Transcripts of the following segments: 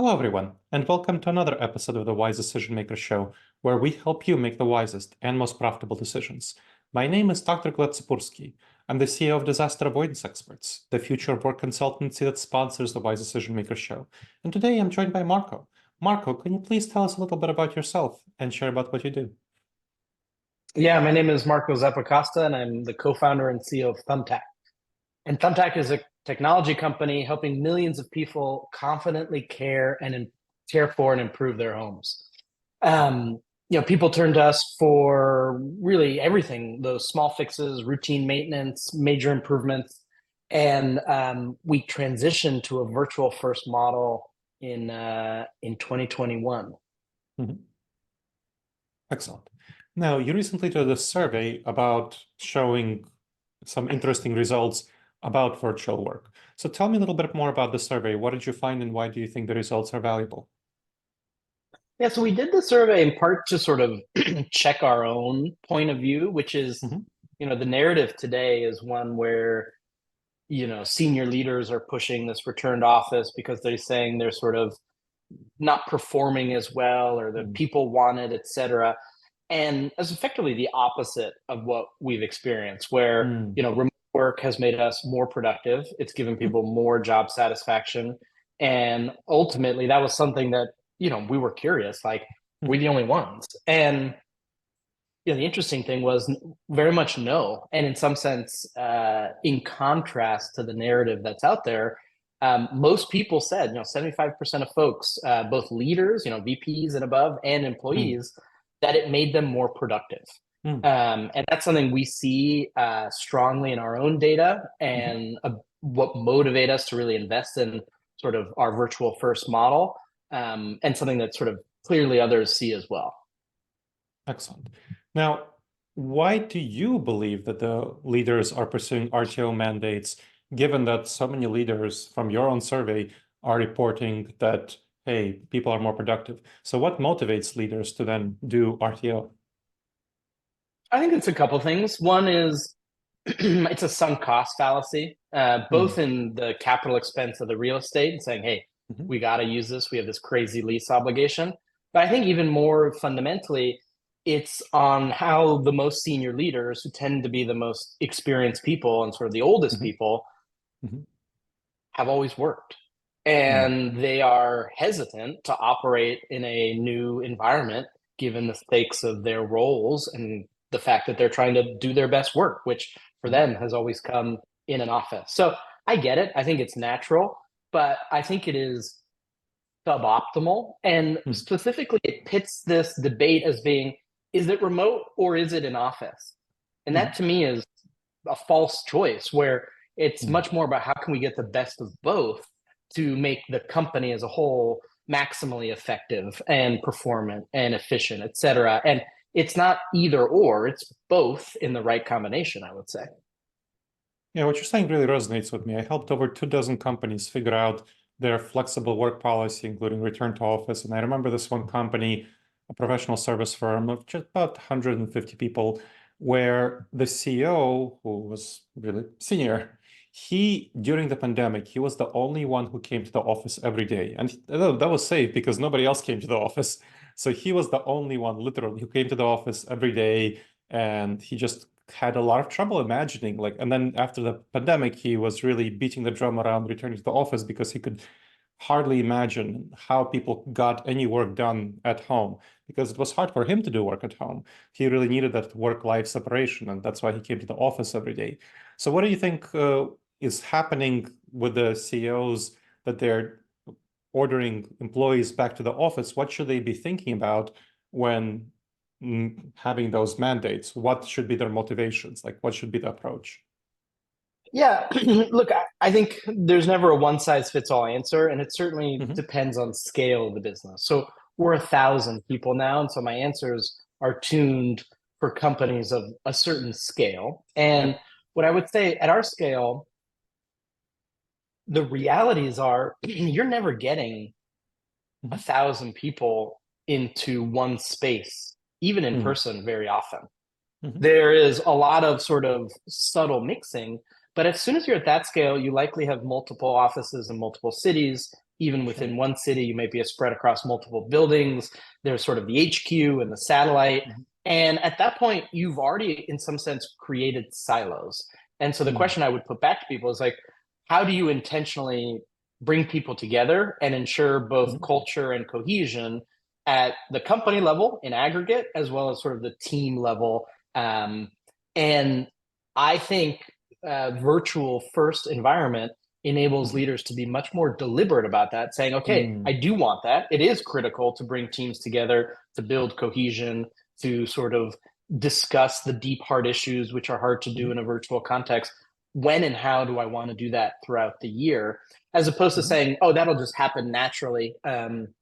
Hello, everyone, and welcome to another episode of the Wise Decision Maker Show, where we help you make the wisest and most profitable decisions. My name is Dr. Gleb Tsipursky. I'm the CEO of Disaster Avoidance Experts, the future of work consultancy that sponsors the Wise Decision Maker Show. And today I'm joined by Marco. Marco, can you please tell us a little bit about yourself and share about what you do? Yeah, my name is Marco Zappacosta, and I'm the co-founder and CEO of Thumbtack. And Thumbtack is a technology company helping millions of people confidently care for and improve their homes. Um, People turn to us for really everything, those small fixes, routine maintenance, major improvements. And we transitioned to a virtual first model in 2021. Mhm. Excellent. Now, you recently did a survey about showing some interesting results about virtual work. So tell me a little bit more about the survey. What did you find and why do you think the results are valuable? Yeah, so we did the survey in part to sort of check our own point of view, which is, Mhm. the narrative today is one where, senior leaders are pushing this return to office because they're saying they're sort of not performing as well or the Mhm. people want it, et cetera. And that's effectively the opposite of what we've experienced, where, Mm. remote work has made us more productive. It's given people more job satisfaction. And ultimately, that was something that, we were curious, like, we're Mhm. the only ones. And, the interesting thing was very much no. And in some sense, in contrast to the narrative that's out there, most people said, 75% of folks, both leaders, VPs and above, and Mm. employees, that it made them more productive. Mm. And that's something we see strongly in our own data Mhm. and what motivate us to really invest in sort of our virtual first model, and something that sort of clearly others see as well. Excellent. Now, why do you believe that the leaders are pursuing RTO mandates, given that so many leaders from your own survey are reporting that, hey, people are more productive? So what motivates leaders to then do RTO? I think it's a couple things. One is it's a sunk cost fallacy, both Mm. in the capital expense of the real estate and saying, hey, Mhm. we got to use this. We have this crazy lease obligation. But I think even more fundamentally, it's on how the most senior leaders, who tend to be the most experienced people and sort of the oldest Mhm. people, Mhm. have always worked. Mm. And they are hesitant to operate in a new environment, given the stakes of their roles and the fact that they're trying to do their best work, which for Mhm. them has always come in an office. So I get it. I think it's natural, but I think it is suboptimal. And Mm. specifically, it pits this debate as being, is it remote or is it in office? And that Mhm. to me is a false choice where it's Mm. much more about how can we get the best of both to make the company as a whole maximally effective and performant and efficient, et cetera. And it's not either or, it's both in the right combination, I would say. Yeah, what you're saying really resonates with me. I helped over 2 dozen companies figure out their flexible work policy, including return to office. And I remember this one company, a professional service firm of just about 150 people, where the CEO, who was really senior, during the pandemic, he was the only one who came to the office every day. And that was safe because nobody else came to the office. So he was the only one, literally, who came to the office every day. And he just had a lot of trouble imagining, like, and then after the pandemic he was really beating the drum around returning to the office because he could hardly imagine how people got any work done at home, because it was hard for him to do work at home. He really needed that work-life separation, and that's why he came to the office every day. So what do you think is happening with the CEOs, that they're ordering employees back to the office? What should they be thinking about when having those mandates? What should be their motivations? Like, what should be the approach? Yeah, look, I think there's never a one size fits all answer, and it certainly Hmm. depends on scale of the business. So we're 1,000 people now, and so my answers are tuned for companies of a certain scale. And Yep. what I would say at our scale, the realities are you're never getting a Hmm. 1,000 people into one space, even in Hmm. person, very often. Hmm. There is a lot of sort of subtle mixing, but as soon as you're at that scale, you likely have multiple offices in multiple cities. even within one city, you might be spread across multiple buildings. There's sort of the HQ and the satellite. And at that point, you've already, in some sense, created silos. And so the question I would put back to people is like, how do you intentionally bring people together and ensure both culture and cohesion at the company level in aggregate, as well as sort of the team level? And I think virtual first environment enables leaders to be much more deliberate about that, saying, okay, I do want that. It is critical to bring teams together, to build cohesion, to sort of discuss the deep, hard issues, which are hard to do in a virtual context. When and how do I want to do that throughout the year, as opposed to saying, oh, that'll just happen naturally in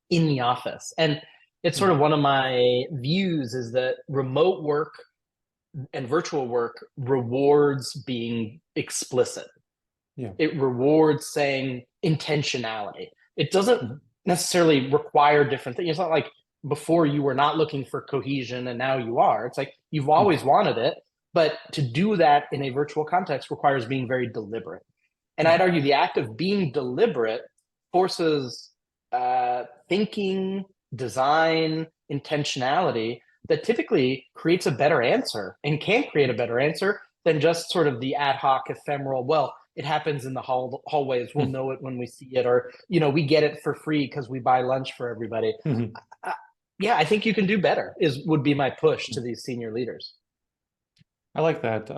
the office. And it's sort of one of my views is that remote work and virtual work rewards being explicit. It rewards saying intentionality. It doesn't necessarily require different things. It's not like before you were not looking for cohesion and now you are. It's like you've always wanted it, but to do that in a virtual context requires being very deliberate. And I'd argue the act of being deliberate forces thinking, design, intentionality that typically creates a better answer and can create a better answer than just sort of the ad hoc ephemeral, well, it happens in the hallways. We'll know it when we see it, or, you know, we get it for free because we buy lunch for everybody. Yeah, I think you can do better would be my push to these senior leaders. I like that.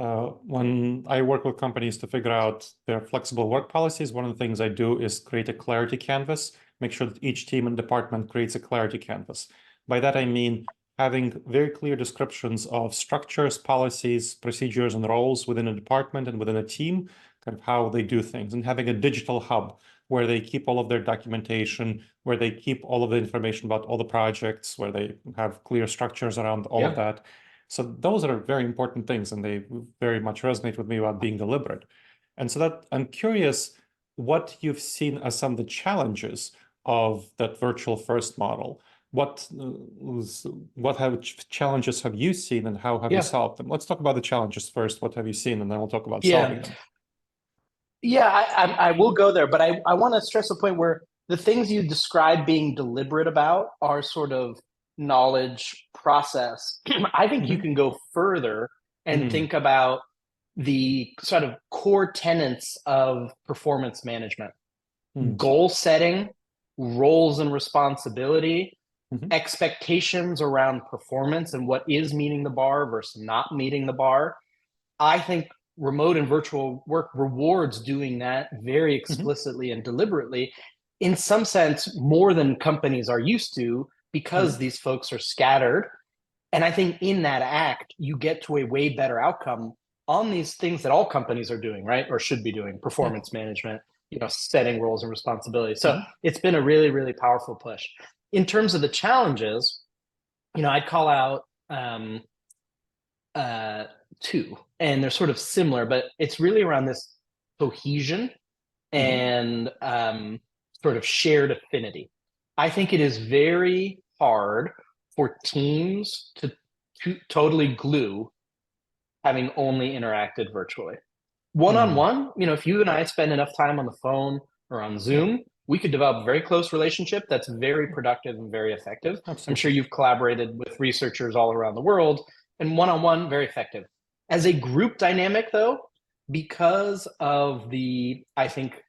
When I work with companies to figure out their flexible work policies, one of the things I do is create a clarity canvas, make sure that each team and department creates a clarity canvas. By that, I mean having very clear descriptions of structures, policies, procedures, and roles within a department and within a team, kind of how they do things, and having a digital hub where they keep all of their documentation, where they keep all of the information about all the projects, where they have clear structures around all of that. So those are very important things, and they very much resonate with me about being deliberate. And so that I'm curious what you've seen as some of the challenges of that virtual first model. What challenges have you seen, and how have you solved them? Let's talk about the challenges first. What have you seen, and then we'll talk about solving them. Yeah, I will go there, but I want to stress a point where the things you describe being deliberate about are sort of knowledge process. I think you can go further and think about the sort of core tenets of performance management: goal setting, roles and responsibility, expectations around performance and what is meeting the bar versus not meeting the bar. I think remote and virtual work rewards doing that very explicitly and deliberately, in some sense, more than companies are used to, because these folks are scattered. And I think in that act, you get to a way better outcome on these things that all companies are doing, right? Or should be doing: performance management, you know, setting roles and responsibilities. So it's been a really, really powerful push. In terms of the challenges, you know, I'd call out two, and they're sort of similar, but it's really around this cohesion and sort of shared affinity. I think it is very hard for teams to totally glue having only interacted virtually. One-on-one, you know, if you and I spend enough time on the phone or on Zoom, we could develop a very close relationship that's very productive and very effective. Absolutely. I'm sure you've collaborated with researchers all around the world, and one-on-one, very effective. As a group dynamic, though, because of the, I think,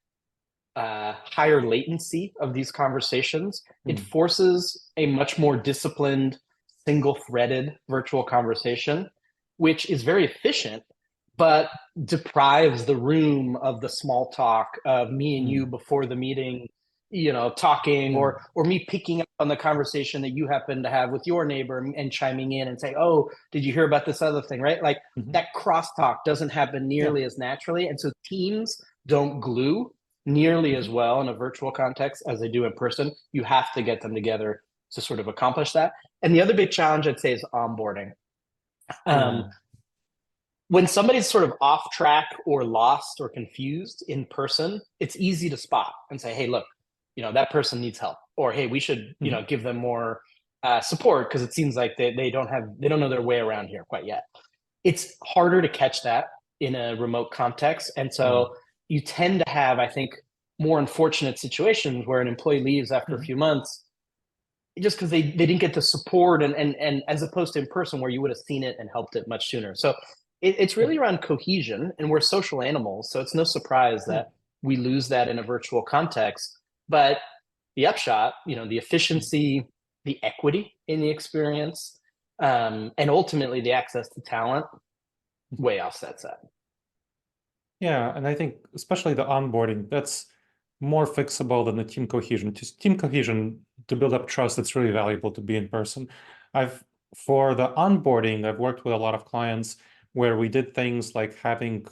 higher latency of these conversations, it forces a much more disciplined, single-threaded virtual conversation, which is very efficient, but deprives the room of the small talk of me and you before the meeting, you know, talking, or me picking up on the conversation that you happen to have with your neighbor and chiming in and say, oh, did you hear about this other thing, right? Like that crosstalk doesn't happen nearly as naturally. And so teams don't glue nearly as well in a virtual context as they do in person. You have to get them together to sort of accomplish that. And the other big challenge, I'd say, is onboarding. When somebody's sort of off track or lost or confused in person, it's easy to spot and say, hey, look, you know, that person needs help, or hey, we should, you know, give them more support, because it seems like they don't know their way around here quite yet. It's harder to catch that in a remote context. And so you tend to have, I think, more unfortunate situations where an employee leaves after a few months just because they didn't get the support and as opposed to in person where you would have seen it and helped it much sooner. So it's really around cohesion, and we're social animals, so it's no surprise that we lose that in a virtual context. But the upshot, the efficiency, the equity in the experience, and ultimately the access to talent way offsets that. Yeah, and I think especially the onboarding, that's more fixable than the team cohesion. Just team cohesion to build up trust, it's really valuable to be in person. For the onboarding, I've worked with a lot of clients where we did things like having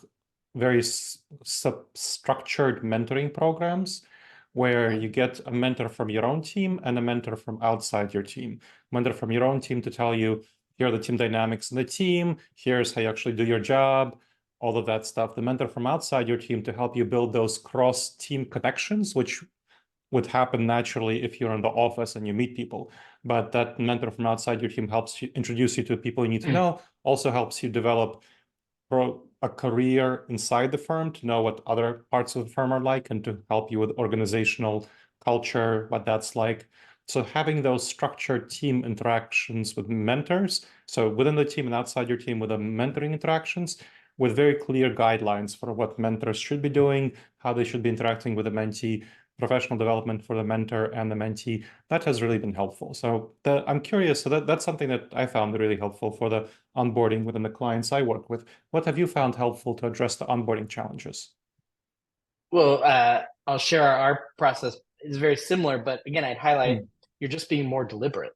very structured mentoring programs where you get a mentor from your own team and a mentor from outside your team. Mentor from your own team to tell you, here are the team dynamics in the team, here's how you actually do your job, all of that stuff. The mentor from outside your team to help you build those cross-team connections, which would happen naturally if you're in the office and you meet people. But that mentor from outside your team helps you introduce you to people you need to know, also helps you develop a career inside the firm to know what other parts of the firm are like and to help you with organizational culture, what that's like. So having those structured team interactions with mentors, so within the team and outside your team with the mentoring interactions, with very clear guidelines for what mentors should be doing, how they should be interacting with the mentee, professional development for the mentor and the mentee, that has really been helpful. So I'm curious, so that's something that I found really helpful for the onboarding within the clients I work with. What have you found helpful to address the onboarding challenges? Well, I'll share our process is very similar, but again, I'd highlight you're just being more deliberate,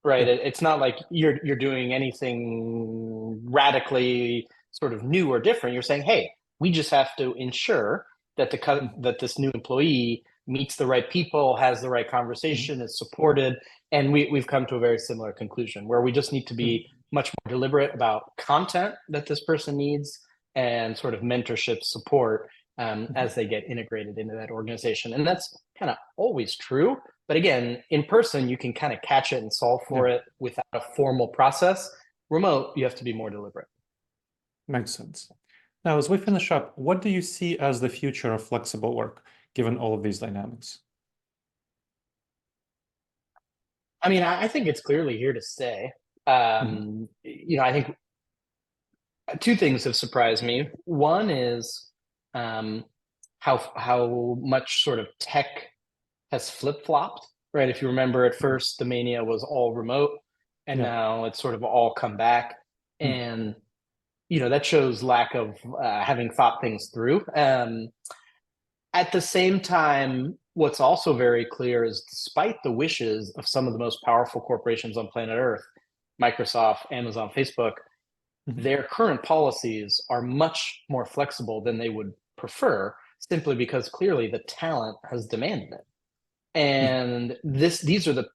right? Yeah. It's not like you're doing anything radically sort of new or different. You're saying, hey, we just have to ensure that that this new employee meets the right people, has the right conversation, is supported, and we've come to a very similar conclusion where we just need to be much more deliberate about content that this person needs and sort of mentorship support as they get integrated into that organization. And that's kind of always true. But again, in person, you can kind of catch it and solve for it without a formal process. Remote, you have to be more deliberate. Makes sense. Now, as we finish up, what do you see as the future of flexible work, given all of these dynamics? I mean, I think it's clearly here to stay. I think two things have surprised me. One is how much sort of tech has flip-flopped, right? If you remember at first, the mania was all remote, and now it's sort of all come back. And, that shows lack of having thought things through. At the same time, what's also very clear is despite the wishes of some of the most powerful corporations on planet Earth, Microsoft, Amazon, Facebook, their current policies are much more flexible than they would prefer, simply because clearly the talent has demanded it. And these are the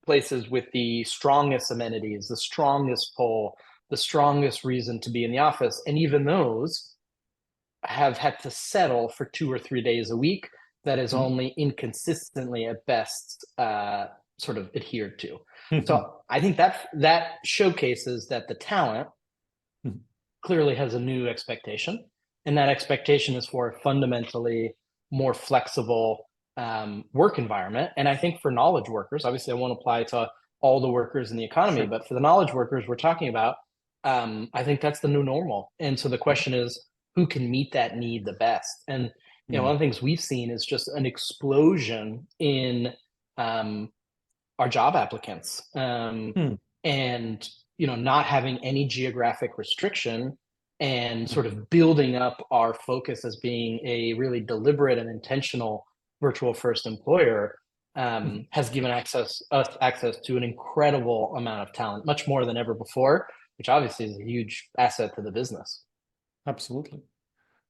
places with the strongest amenities, the strongest pull, the strongest reason to be in the office. And even those have had to settle for 2 or 3 days a week that is only inconsistently at best sort of adhered to. So I think that showcases that the talent clearly has a new expectation, and that expectation is for a fundamentally more flexible work environment. And I think for knowledge workers, obviously I won't apply to all the workers in the economy, but for the knowledge workers we're talking about, I think that's the new normal. And so the question is, who can meet that need the best? And one of the things we've seen is just an explosion in our job applicants, and not having any geographic restriction and sort of building up our focus as being a really deliberate and intentional virtual first employer has given us access to an incredible amount of talent, much more than ever before, which obviously is a huge asset to the business. Absolutely.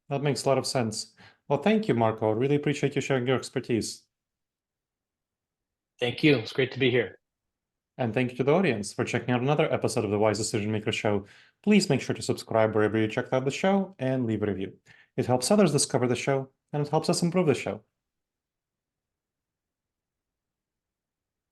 That makes a lot of sense. Well, thank you, Marco. I really appreciate you sharing your expertise. Thank you. It's great to be here. And thank you to the audience for checking out another episode of the Wise Decision Maker Show. Please make sure to subscribe wherever you checked out the show and leave a review. It helps others discover the show, and it helps us improve the show.